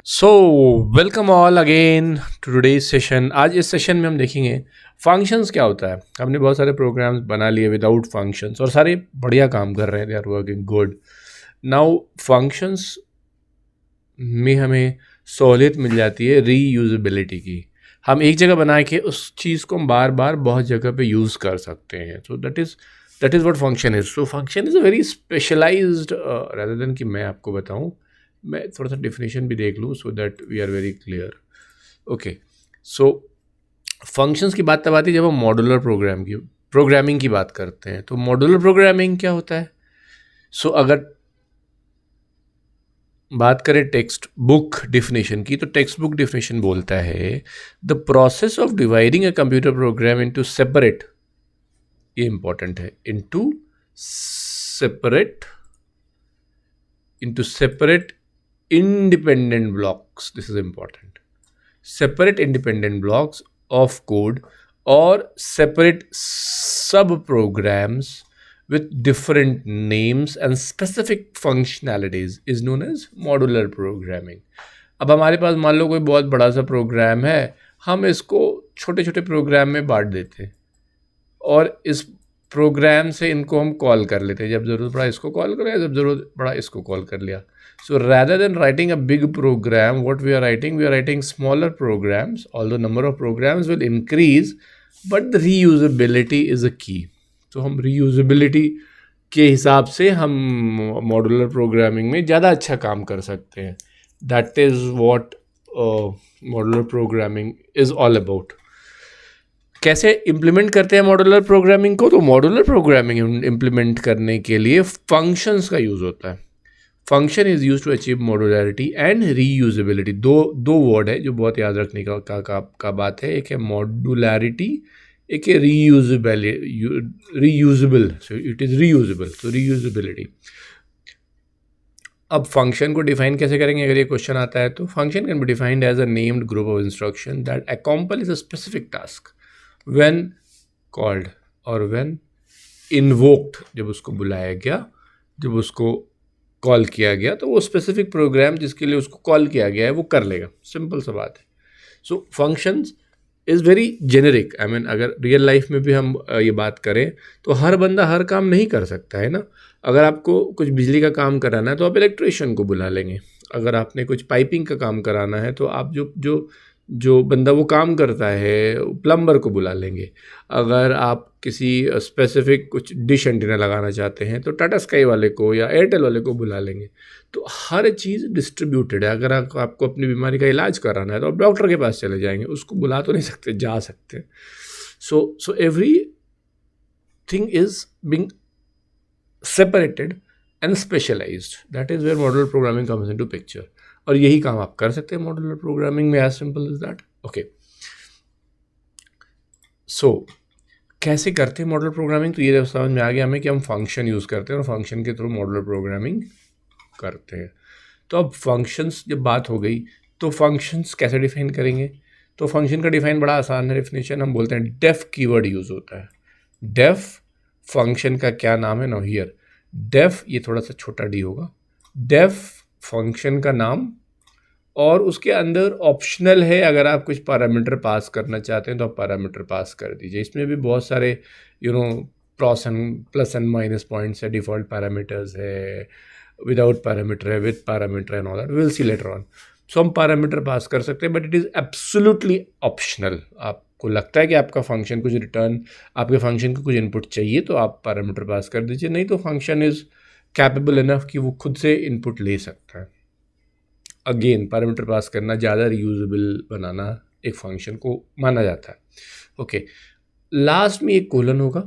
So welcome all again to today's session. आज इस session में हम देखेंगे फंक्शंस क्या होता है। हमने बहुत सारे प्रोग्राम्स बना लिए विदाउट फंक्शंस और सारे बढ़िया काम कर रहे हैं, they are working good. Now functions में हमें सहूलियत मिल जाती है रीयूजेबिलिटी की। हम एक जगह बना के उस चीज़ को हम बार बार बहुत जगह पे यूज़ कर सकते हैं। So that is what function is. So function is a very specialised rather than कि मैं आपको बताऊं, मैं थोड़ा सा डेफिनेशन भी देख लूँ so that we are very clear. Okay, so functions की बात तब आती है जब हम मॉड्यूलर प्रोग्रामिंग की बात करते हैं। तो मॉड्यूलर प्रोग्रामिंग क्या होता है? सो अगर बात करें टेक्स्ट बुक डिफिनेशन की, तो टेक्स्ट बुक डिफिनेशन बोलता है the process of dividing a computer program into separate, ये इंपॉर्टेंट है, into separate independent blocks, this is important, separate independent blocks of code or separate sub programs with different names and specific functionalities is known as modular programming. अब हमारे पास मान लो कोई बहुत बड़ा सा programme है, हम इसको छोटे छोटे प्रोग्राम में बांट देते हैं और इस प्रोग्राम से इनको हम कॉल कर लेते हैं। जब ज़रूरत पड़ा इसको कॉल कर लिया, जब ज़रूरत पड़ा इसको कॉल कर लिया। So rather than writing a big program, what we are writing smaller programs. Although number of programs will increase, but the reusability is a key. तो हम reusability के हिसाब से हम मॉड्यूलर प्रोग्रामिंग में ज़्यादा अच्छा काम कर सकते हैं। That is what modular programming is all about. कैसे इम्प्लीमेंट करते हैं मॉड्यूलर प्रोग्रामिंग को? तो मॉड्यूलर प्रोग्रामिंग इम्प्लीमेंट करने के लिए फंक्शंस का यूज़ होता है। Function is use to achieve modularity and reusability. दो वर्ड है जो बहुत याद रखने का बात है। एक है मॉड्यूलरिटी, एक है reusable. So it is reusable, तो रीयूजेबिलिटी। अब फंक्शन को डिफाइन कैसे करेंगे अगर ये क्वेश्चन आता है तो? Function can be defined as a named group of instruction that accomplish a specific task when called और व्हेन इन्वोक्ड, जब उसको बुलाया गया, जब उसको कॉल किया गया, तो वो स्पेसिफिक प्रोग्राम जिसके लिए उसको कॉल किया गया है वो कर लेगा। सिंपल सा बात है। So functions is very generic. I mean अगर रियल लाइफ में भी हम ये बात करें तो हर बंदा हर काम नहीं कर सकता है ना। अगर आपको कुछ बिजली का काम कराना है तो आप इलेक्ट्रिशियन को बुला लेंगे। अगर आपने कुछ पाइपिंग का काम कराना है तो आप जो बंदा वो काम करता है प्लम्बर को बुला लेंगे। अगर आप किसी स्पेसिफिक कुछ डिश एंटीना लगाना चाहते हैं तो टाटा स्काई वाले को या एयरटेल वाले को बुला लेंगे। तो हर चीज़ डिस्ट्रीब्यूटेड है। अगर आपको अपनी बीमारी का इलाज कराना है तो आप डॉक्टर के पास चले जाएंगे, उसको बुला तो नहीं सकते, जा सकते। So everything is being separated and specialised. That is where modular programming comes into picture. और यही काम आप कर सकते हैं मॉड्यूलर प्रोग्रामिंग में, as simple is that. Okay, so कैसे करते हैं मॉड्यूलर प्रोग्रामिंग? तो ये समझ में आ गया हमें कि हम फंक्शन यूज़ करते हैं और फंक्शन के थ्रू मॉड्यूलर प्रोग्रामिंग करते हैं। तो अब फंक्शंस जब बात हो गई तो फंक्शंस कैसे डिफाइन करेंगे? तो फंक्शन का डिफाइन बड़ा आसान है। डिफिनेशन हम बोलते हैं डेफ कीवर्ड यूज़ होता है। डेफ फंक्शन का क्या नाम है? नो हियर डेफ, ये थोड़ा सा छोटा डी होगा। डेफ फंक्शन का नाम, और उसके अंदर ऑप्शनल है अगर आप कुछ पैरामीटर पास करना चाहते हैं तो आप पैरामीटर पास कर दीजिए। इसमें भी बहुत सारे प्लस एंड माइनस पॉइंट्स है, डिफ़ॉल्ट पैरामीटर्स है, विदाउट पैरामीटर है, with parameter and all that, will see later on. So हम पैरामीटर पास कर सकते हैं but it is absolutely optional. आपको लगता है कि आपका फंक्शन कुछ रिटर्न, आपके फंक्शन को कुछ इनपुट चाहिए तो आप पैरामीटर पास कर दीजिए, नहीं तो फंक्शन इज़ कैपेबल इनफ कि वो खुद से इनपुट ले सकता है। अगेन पैरामीटर पास करना ज़्यादा रीयूजेबल बनाना एक फंक्शन को माना जाता है। ओके, लास्ट में एक कोलन होगा,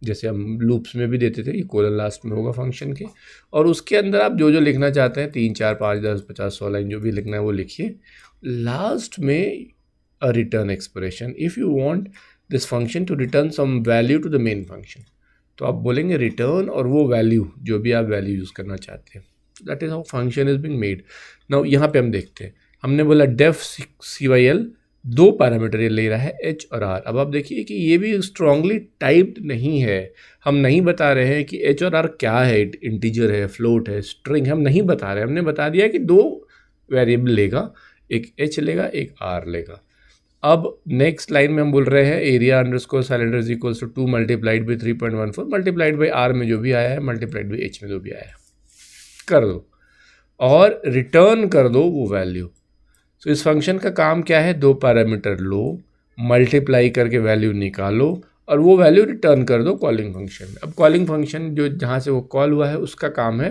जैसे हम लूप्स में भी देते थे, ये कोलन लास्ट में होगा फंक्शन के, और उसके अंदर आप जो जो लिखना चाहते हैं 3, 4, 5, 10, 50, 100 लाइन जो भी लिखना है वो लिखिए। लास्ट में a return expression, if you want this function to return some value to the main function, तो आप बोलेंगे रिटर्न और वो वैल्यू जो भी आप वैल्यू यूज़ करना चाहते हैं। That is how function is being made. Now यहाँ पे हम देखते हैं, हमने बोला डेफ CYL, 2 पैरामीटर ये ले रहा है H और R। अब आप देखिए कि ये भी स्ट्रांगली टाइप्ड नहीं है। हम नहीं बता रहे हैं कि H और R क्या है, इंटीजर है, फ्लोट है, स्ट्रिंग, हम नहीं बता रहे। हमने बता दिया कि 2 वेरिएबल लेगा, एक h लेगा, एक r लेगा। अब नेक्स्ट लाइन में हम बोल रहे हैं area underscore cylinder is equals to 2 multiplied by 3.14 multiplied by r में जो भी आया है मल्टीप्लाइड बाई h में जो भी आया है कर दो और रिटर्न कर दो वो वैल्यू। तो इस फंक्शन का काम क्या है, दो पैरामीटर लो, मल्टीप्लाई करके वैल्यू निकालो और वो वैल्यू रिटर्न कर दो कॉलिंग फंक्शन में। अब कॉलिंग फंक्शन जो जहाँ से वो कॉल हुआ है उसका काम है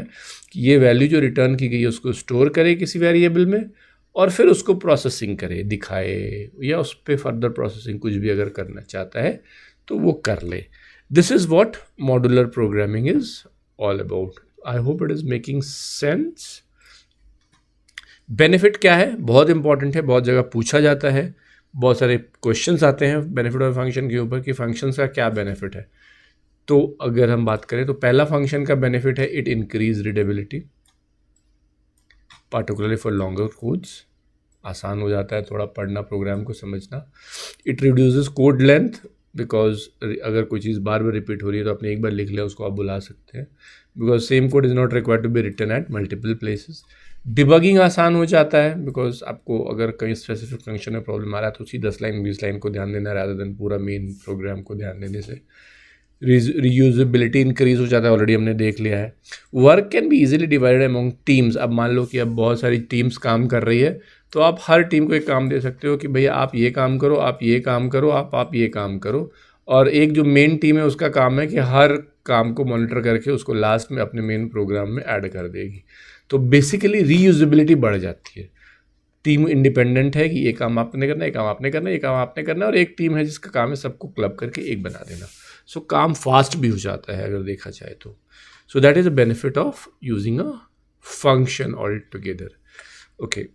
कि ये वैल्यू जो रिटर्न की गई है उसको स्टोर करे किसी वेरिएबल में और फिर उसको प्रोसेसिंग करे, दिखाए या उस पर फर्दर प्रोसेसिंग कुछ भी अगर करना चाहता है तो वो कर ले। This is what modular programming is all about. I hope it is making sense. Benefit क्या है, बहुत इंपॉर्टेंट है, बहुत जगह पूछा जाता है, बहुत सारे क्वेश्चंस आते हैं बेनिफिट ऑफ फंक्शन के ऊपर कि फंक्शंस का क्या बेनिफिट है। तो अगर हम बात करें तो पहला फंक्शन का बेनिफिट है it increase readability, particularly for longer codes. आसान हो जाता है थोड़ा पढ़ना, प्रोग्राम को समझना। It reduces code length because अगर कोई चीज़ बार बार रिपीट हो रही है तो आपने एक बार लिख लिया उसको आप बुला सकते हैं, because same code is not required to be written at multiple places. Debugging आसान हो जाता है बिकॉज आपको अगर कहीं स्पेसिफिक फंक्शन में प्रॉब्लम आ रहा है तो उसी 10 लाइन 20 लाइन को ध्यान देना रादर देन पूरा मेन प्रोग्राम को ध्यान देने से। रीयूजेबिलिटी इंक्रीज हो जाता है, ऑलरेडी हमने देख लिया है। Work can be easily divided among teams. अब मान लो कि अब बहुत सारी टीम्स काम कर रही है तो आप हर टीम को एक काम दे सकते हो कि भैया आप ये काम करो, आप ये काम करो, आप ये काम करो। और एक जो मेन टीम है उसका काम है कि हर काम को मॉनिटर करके उसको लास्ट में अपने मेन प्रोग्राम में ऐड कर देगी। तो बेसिकली रीयूजेबिलिटी बढ़ जाती है। टीम इंडिपेंडेंट है कि ये काम आपने करना है, ये काम आपने करना है, ये काम आपने करना है, और एक टीम है जिसका काम है सबको क्लब करके एक बना देना। सो काम फास्ट भी हो जाता है अगर देखा जाए तो। सो that is a benefit of using a function all together. Okay,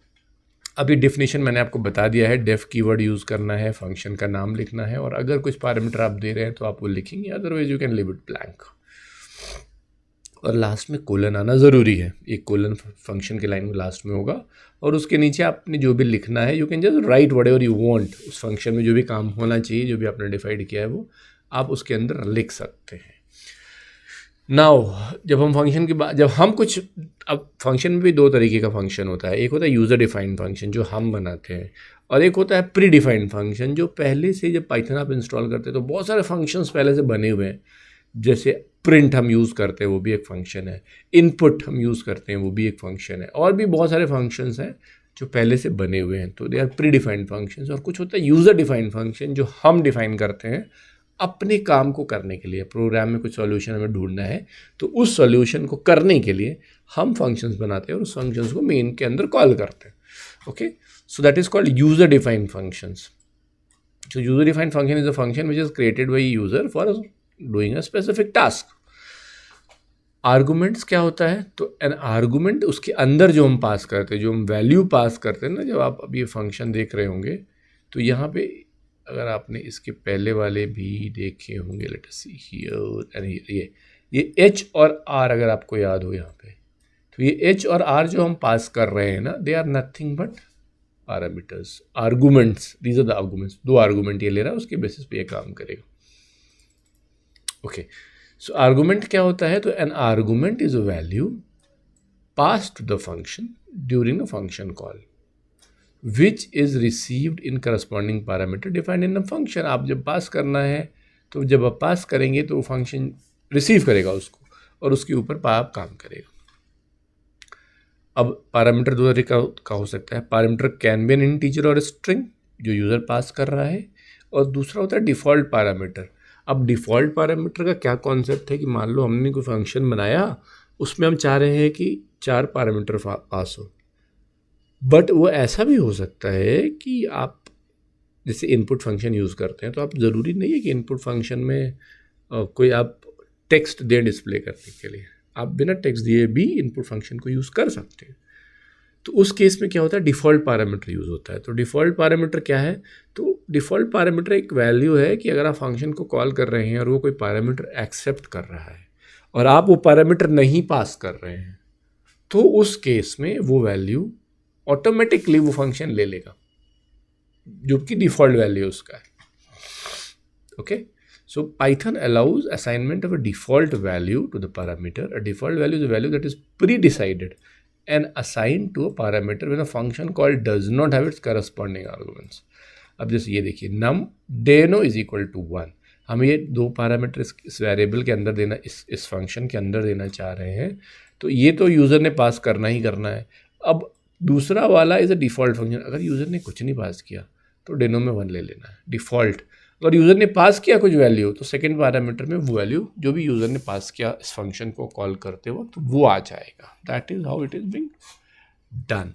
अभी डेफिनेशन मैंने आपको बता दिया है। डेफ कीवर्ड यूज़ करना है, फंक्शन का नाम लिखना है और अगर कुछ पैरामीटर आप दे रहे हैं तो आप वो लिखेंगे, otherwise you can leave it blank. और लास्ट में कोलन आना ज़रूरी है, एक कोलन फंक्शन के लाइन में लास्ट में होगा और उसके नीचे आपने जो भी लिखना है you can just right whatever you want. उस फंक्शन में जो भी काम होना चाहिए, जो भी आपने डिफाइंड किया है वो आप उसके अंदर लिख सकते हैं। नाउ जब हम फंक्शन की बात, जब हम कुछ, अब फंक्शन में भी दो तरीके का फंक्शन होता है। एक होता है यूज़र डिफाइंड फंक्शन जो हम बनाते हैं, और एक होता है प्री डिफाइंड फंक्शन जो पहले से, जब पाइथन आप इंस्टॉल करते हैं तो बहुत सारे फंक्शंस पहले से बने हुए हैं। जैसे प्रिंट हम यूज़ करते हैं वो भी एक फंक्शन है, इनपुट हम यूज़ करते हैं वो भी एक फंक्शन है, और भी बहुत सारे फंक्शंस हैं जो पहले से बने हुए हैं, तो they are predefined functions. और कुछ होता है यूज़र डिफाइंड फंक्शन जो हम डिफाइन करते हैं अपने काम को करने के लिए। प्रोग्राम में कुछ सॉल्यूशन हमें ढूंढना है तो उस सॉल्यूशन को करने के लिए हम फंक्शंस बनाते हैं और उस फंक्शंस को मेन के अंदर कॉल करते हैं। Okay, so that is called user defined functions. So user defined function is a function which is created by user for doing a specific task. Arguments क्या होता है, तो एन आर्गूमेंट उसके अंदर जो हम पास करते हैं, जो हम वैल्यू पास करते हैं ना, जब आप अब ये फंक्शन देख रहे होंगे तो यहाँ पे अगर आपने इसके पहले वाले भी देखे होंगे, late us see here and ये एच और आर अगर आपको याद हो यहाँ पे, तो ये एच और आर जो हम पास कर रहे हैं ना, they are nothing but parameters, arguments. These are the arguments. दो आर्गूमेंट ये ले रहा है, उसके बेसिस पे ये काम करेगा। ओके, सो आर्गूमेंट क्या होता है, तो an argument is a value pass to the function during a function call which is received in corresponding parameter defined in a function. आप जब पास करना है तो जब आप पास करेंगे तो फंक्शन रिसीव करेगा उसको और उसके ऊपर आप काम करेगा। अब पैरामीटर दो तरीके का हो सकता है। Parameter can be N integer और स्ट्रिंग जो यूज़र पास कर रहा है, और दूसरा होता है डिफ़ॉल्ट पैरामीटर। अब डिफ़ॉल्ट पैरामीटर का क्या कॉन्सेप्ट है कि मान लो हमने कोई फंक्शन बनाया, उसमें हम चाह रहे हैं कि 4 पैरामीटर पास हो, बट वो ऐसा भी हो सकता है कि आप जैसे इनपुट फंक्शन यूज़ करते हैं, तो आप ज़रूरी नहीं है कि इनपुट फंक्शन में कोई आप टेक्स्ट दें डिस्प्ले करने के लिए, आप बिना टेक्स्ट दिए भी इनपुट फंक्शन को यूज़ कर सकते हैं। तो उस केस में क्या होता है, डिफ़ॉल्ट पैरामीटर यूज़ होता है। तो डिफ़ॉल्ट पैरामीटर क्या है, तो डिफ़ॉल्ट पैरामीटर एक वैल्यू है कि अगर आप फंक्शन को कॉल कर रहे हैं और वो कोई पैरामीटर एक्सेप्ट कर रहा है और आप वो पैरामीटर नहीं पास कर रहे हैं, तो उस केस में वो वैल्यू ऑटोमेटिकली वो फंक्शन ले लेगा जो कि डिफ़ॉल्ट वैल्यू उसका है। Okay, so Python allows assignment of a default value to the parameter. A default value is a value that is pre-decided and assigned to a parameter when a function called does not have its corresponding arguments. अब जैसे ये देखिए num deno is equal to 1, हम ये दो parameter इस variable के अंदर देना, इस फंक्शन के अंदर देना चाह रहे हैं, तो ये तो यूज़र ने पास करना ही करना है। अब दूसरा वाला इज़ अ डिफ़ॉल्ट फंक्शन, अगर यूज़र ने कुछ नहीं पास किया तो डेनो में 1 ले लेना है डिफ़ॉल्ट। अगर यूज़र ने पास किया कुछ वैल्यू तो सेकंड पैरामीटर में वो वैल्यू जो भी यूज़र ने पास किया इस फंक्शन को कॉल करते वक्त तो वो आ जाएगा। That is how it is being done.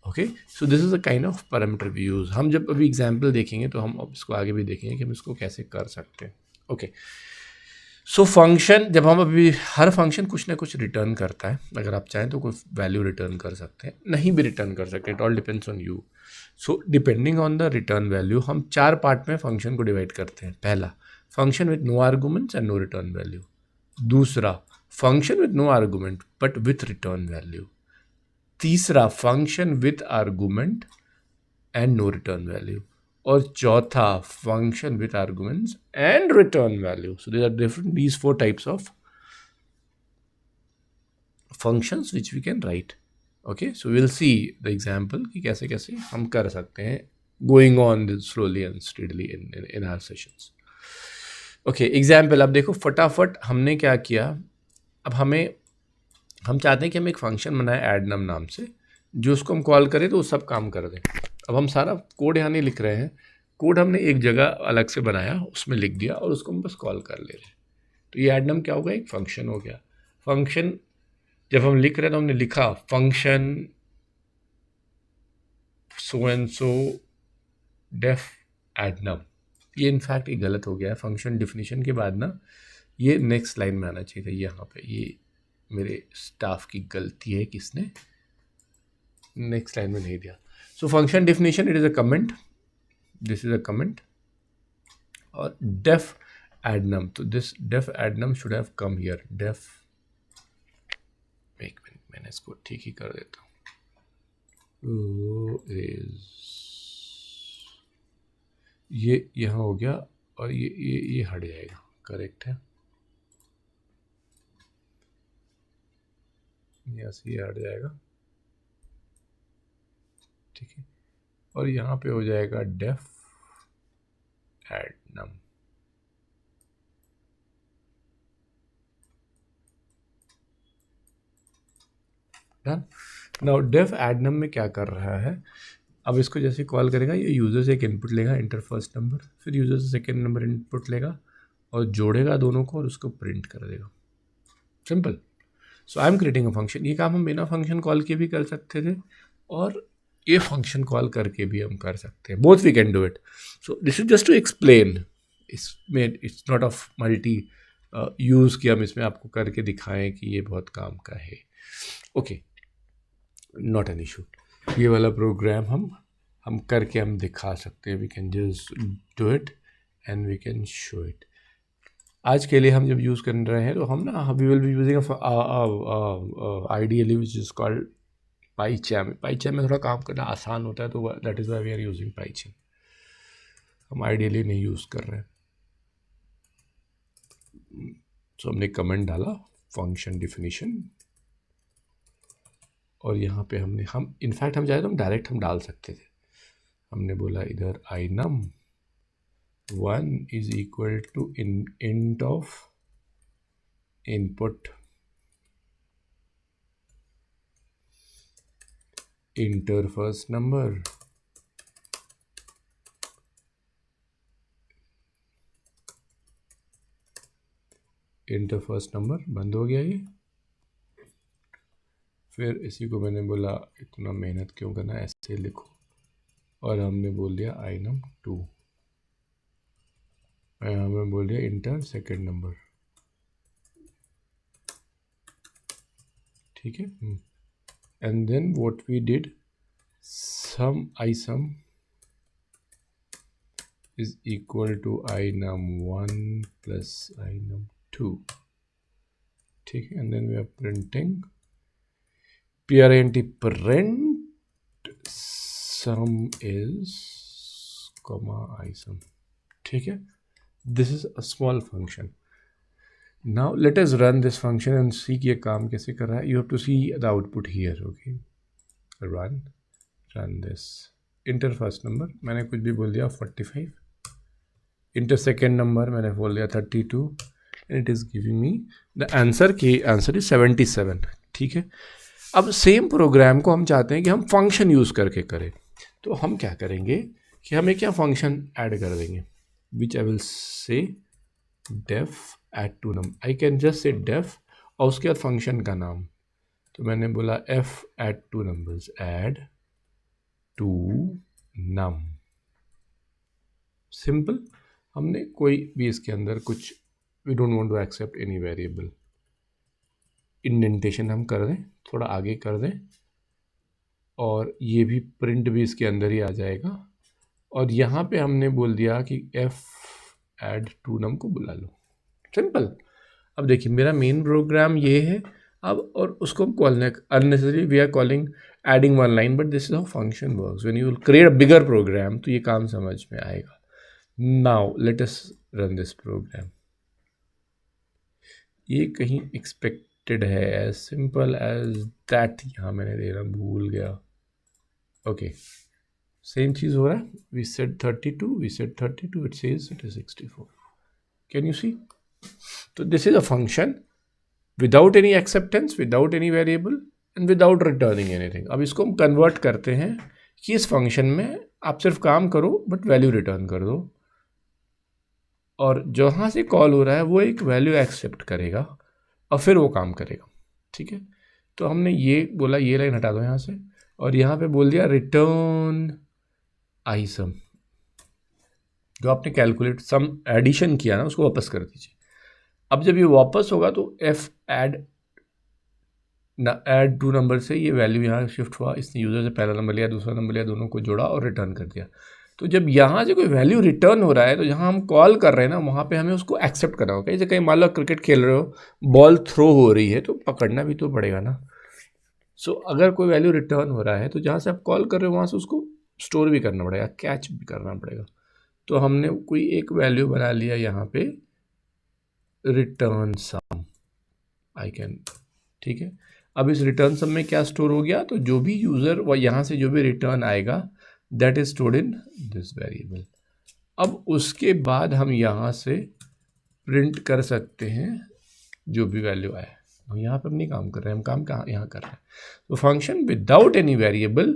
Okay, so this is a kind of parameter we use. हम जब अभी एग्जाम्पल देखेंगे तो हम अब इसको आगे भी देखेंगे कि हम इसको कैसे कर सकते हैं। ओके, सो फंक्शन, जब हम अभी हर फंक्शन कुछ ना कुछ रिटर्न करता है, अगर आप चाहें तो कोई वैल्यू रिटर्न कर सकते हैं, नहीं भी रिटर्न कर सकते, it all depends on you. So depending on the return value हम 4 पार्ट में फंक्शन को डिवाइड करते हैं। पहला, function with no arguments and no return value. दूसरा, function with no argument but with return value. तीसरा, function with argument and no return value. और चौथा, function with arguments and return value. So these are different, these 4 types of functions which we can write. Okay, so we'll see the example कि कैसे कैसे हम कर सकते हैं, going on slowly and steadily in our sessions. Okay, example, अब देखो फटाफट हमने क्या किया। अब हम चाहते हैं कि हम एक फंक्शन बनाए एडनम नाम से, जो उसको हम कॉल करें तो वो सब काम कर दें। अब हम सारा कोड यहाँ नहीं लिख रहे हैं, कोड हमने एक जगह अलग से बनाया, उसमें लिख दिया और उसको हम बस कॉल कर ले रहे हैं। तो ये एडनम क्या होगा, एक फंक्शन हो गया। फंक्शन जब हम लिख रहे हैं तो हमने लिखा function so and so def addnum. ये इनफैक्ट ये गलत हो गया है, फंक्शन डिफिनीशन के बाद ना ये नेक्स्ट लाइन में आना चाहिए था। यहाँ पे ये मेरे स्टाफ की गलती है, किसने नेक्स्ट लाइन में नहीं दिया। So function definition, it is a comment, this is a comment. और डेफ एडनम, तो this def addnum should have come here. Def, एक मिनट, मैंने इसको ठीक ही कर देता हूँ। ये यहाँ हो गया और ये हट जाएगा, करेक्ट है, यहाँ से ये हट जाएगा, ठीक है। और यहाँ पे हो जाएगा def Adhanom. Done. Now def Adhanom में क्या कर रहा है, अब इसको जैसे कॉल करेगा, ये यूज़र से एक इनपुट लेगा, इंटर फर्स्ट नंबर, फिर यूज़र से सेकेंड नंबर इनपुट लेगा और जोड़ेगा दोनों को और उसको प्रिंट कर देगा। Simple. So I am creating a function. ये काम हम बिना फंक्शन कॉल के भी कर सकते थे और ये फंक्शन कॉल करके भी हम कर सकते हैं, both we can do it. So this is just to explain, इसमें it's not of multi use कि हम इसमें आपको करके दिखाएं कि ये बहुत काम का है। Okay, not an issue. ये वाला प्रोग्राम हम करके हम दिखा सकते हैं, we can just do it and we can show it. आज के लिए हम जब यूज़ कर रहे हैं तो हम ना we will be using ideally which is called PyCharm. PyCharm में थोड़ा काम करना आसान होता है, तो that is why we are using PyCharm. हम आइडियली नहीं यूज़ कर रहे हैं। सो हमने कमेंट डाला फंक्शन डिफिनीशन, और यहाँ पे हम इनफैक्ट हम चाहे तो हम डायरेक्ट हम डाल सकते थे। हमने बोला इधर आइनम 1 is equal to int of input enter first number enter first number, बंद हो गया ये। फिर इसी को मैंने बोला इतना मेहनत क्यों करना, ऐसे लिखो, और हमने बोल दिया आइनम 2, हमें बोल दिया इंटर सेकेंड नंबर, ठीक है। And then what we did, sum is equal to inum 1 plus inum 2, ठीक है। And then we are printing print sum is comma isum, ठीक है। This is a small function. Now let us run this function and see कि ये काम कैसे कर रहा है. You have to see the output here. Okay, run this. Enter first number मैंने कुछ भी बोल दिया 45. इंटर सेकेंड नंबर मैंने बोल दिया 32 and it is giving me the answer की आंसर इज 77. ठीक है. अब सेम प्रोग्राम को हम चाहते हैं कि हम फंक्शन यूज़ करके करें. तो हम क्या करेंगे कि हम एक क्या फंक्शन ऐड कर देंगे which I will say def add two num. I can just say def और उसके बाद फंक्शन का नाम. तो मैंने बोला f add two numbers, add two num. Simple. हमने कोई भी इसके अंदर कुछ we don't want to accept any variable. Indentation हम कर दें, थोड़ा आगे कर दें और ये भी प्रिंट भी इसके अंदर ही आ जाएगा. और यहाँ पे हमने बोल दिया कि एफ एड टू नम को बुला लो. सिंपल. अब देखिए मेरा मेन प्रोग्राम ये है. अब और उसको हम कॉलने unnecessary we are calling adding one line, but this is how function works. When you will create a bigger program तो ये काम समझ में आएगा. Now let us run this program. ये कहीं एक्सपेक्टेड है, एज सिंपल एज दैट. यहाँ मैंने देना भूल गया. ओके, सेम चीज़ हो रहा है. We said 32, we said 32, it says it is 64. Can you see? तो this is a function without any acceptance, without any variable and without returning anything. अब इसको हम कन्वर्ट करते हैं कि इस फंक्शन में आप सिर्फ काम करो बट वैल्यू रिटर्न कर दो. और जहाँ से कॉल हो रहा है वो एक वैल्यू एक्सेप्ट करेगा और फिर वो काम करेगा. ठीक है. तो हमने ये बोला ये लाइन हटा दो यहाँ से और यहाँ पे बोल दिया रिटर्न आई सम. जो आपने कैलकुलेट सम एडिशन किया ना उसको वापस कर दीजिए. अब जब ये वापस होगा तो एफ एड टू नंबर से ये वैल्यू यहाँ शिफ्ट हुआ. इसने यूज़र से पहला नंबर लिया, दूसरा नंबर लिया, दोनों को जोड़ा और रिटर्न कर दिया. तो जब यहाँ से कोई वैल्यू रिटर्न हो रहा है तो जहाँ हम कॉल कर रहे हैं ना वहाँ पे हमें उसको एक्सेप्ट करना होगा. जैसे कहीं मान लो क्रिकेट खेल रहे हो, बॉल थ्रो हो रही है तो पकड़ना भी तो पड़ेगा ना. सो अगर कोई वैल्यू रिटर्न हो रहा है तो जहाँ से आप कॉल कर रहे हो वहाँ से उसको स्टोर भी करना पड़ेगा, कैच भी करना पड़ेगा. तो हमने कोई एक वैल्यू बना लिया यहाँ पे रिटर्न सम. I can. ठीक है. अब इस रिटर्न सम में क्या स्टोर हो गया? तो जो भी यूज़र व यहाँ से जो भी रिटर्न आएगा that is stored in this variable. अब उसके बाद हम यहाँ से प्रिंट कर सकते हैं जो भी वैल्यू आए. हम यहाँ पर नहीं काम कर रहे हैं, हम काम कहाँ यहाँ कर रहे हैं. तो function without any variable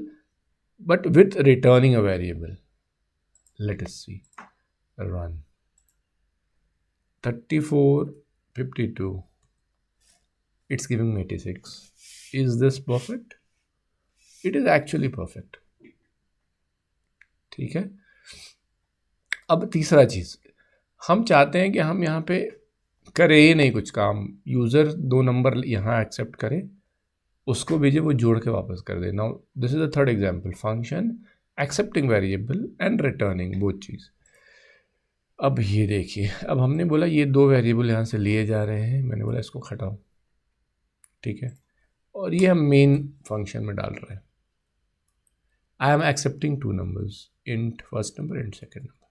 but with returning a variable. Let us see. Run 34, 52. It's giving me 86. Is this perfect? It is actually perfect. ठीक है. अब तीसरा चीज़ हम चाहते हैं कि हम यहाँ पे करें ही नहीं कुछ काम. यूज़र 2 नंबर यहाँ एक्सेप्ट करे, उसको भेजे, वो जोड़ के वापस कर दे. Now this is the third example. Function accepting variable and returning both चीज़. अब ये देखिए, अब हमने बोला ये 2 वेरिएबल यहाँ से लिए जा रहे हैं. मैंने बोला इसको हटाओ. ठीक है. और ये हम मेन फंक्शन में डाल रहे हैं. I am accepting 2 numbers, int first number int second number.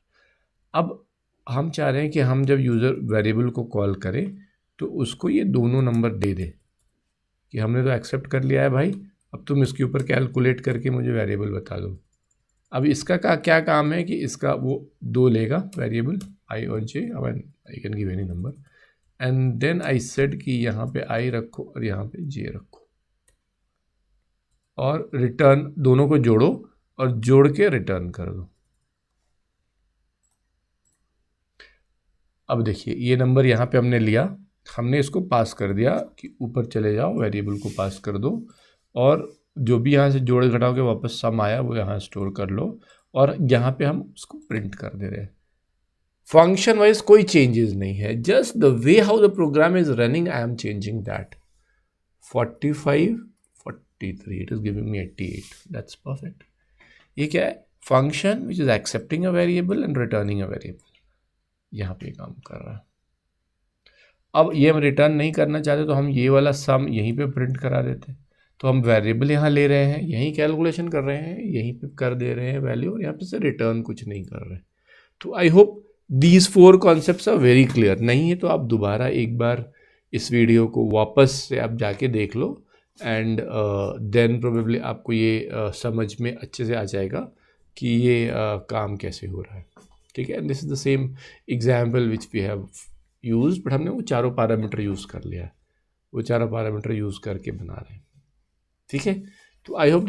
अब हम चाह रहे हैं कि हम जब यूज़र वेरिएबल को कॉल करें तो उसको ये दोनों नंबर दे दे कि हमने तो एक्सेप्ट कर लिया है भाई, अब तुम इसके ऊपर कैलकुलेट करके मुझे वेरिएबल बता दो. अब इसका क्या काम है कि इसका वो 2 लेगा वेरिएबल आई और J. I can give any number and then I said कि यहाँ पे आई रखो और यहाँ पे जे रखो और रिटर्न दोनों को जोड़ो और जोड़ के रिटर्न कर दो. अब देखिए ये नंबर यहाँ पे हमने लिया, हमने इसको पास कर दिया कि ऊपर चले जाओ, वेरिएबल को पास कर दो और जो भी यहाँ से जोड़ घटाओ के वापस सम आया वो यहाँ स्टोर कर लो और यहाँ पे हम उसको प्रिंट कर दे रहे हैं. फंक्शन वाइज कोई चेंजेस नहीं है, just the way how the program is running I am changing that. 45, 43, it is giving me 88. That's perfect. ये क्या है? Function which is accepting a variable and returning a variable. यहाँ पे काम कर रहा है. अब ये हम रिटर्न नहीं करना चाहते तो हम ये वाला सम यहीं पे प्रिंट करा देते. तो हम वेरिएबल यहाँ ले रहे हैं, यहीं कैलकुलेशन कर रहे हैं, यहीं पे कर दे रहे हैं वैल्यू और यहाँ पे से रिटर्न कुछ नहीं कर रहे. तो I hope these 4 concepts are very clear. नहीं है तो आप दोबारा एक बार इस वीडियो को वापस से आप जाके देख लो एंड देन प्रोबेबली आपको ये समझ में अच्छे से आ जाएगा कि ये काम कैसे हो रहा है। ठीक है, this is the same example which we have use, but हमने वो चारों पैरामीटर यूज़ कर लिया है, वो चारों पैरामीटर यूज़ करके बना रहे हैं। ठीक है, तो आई होप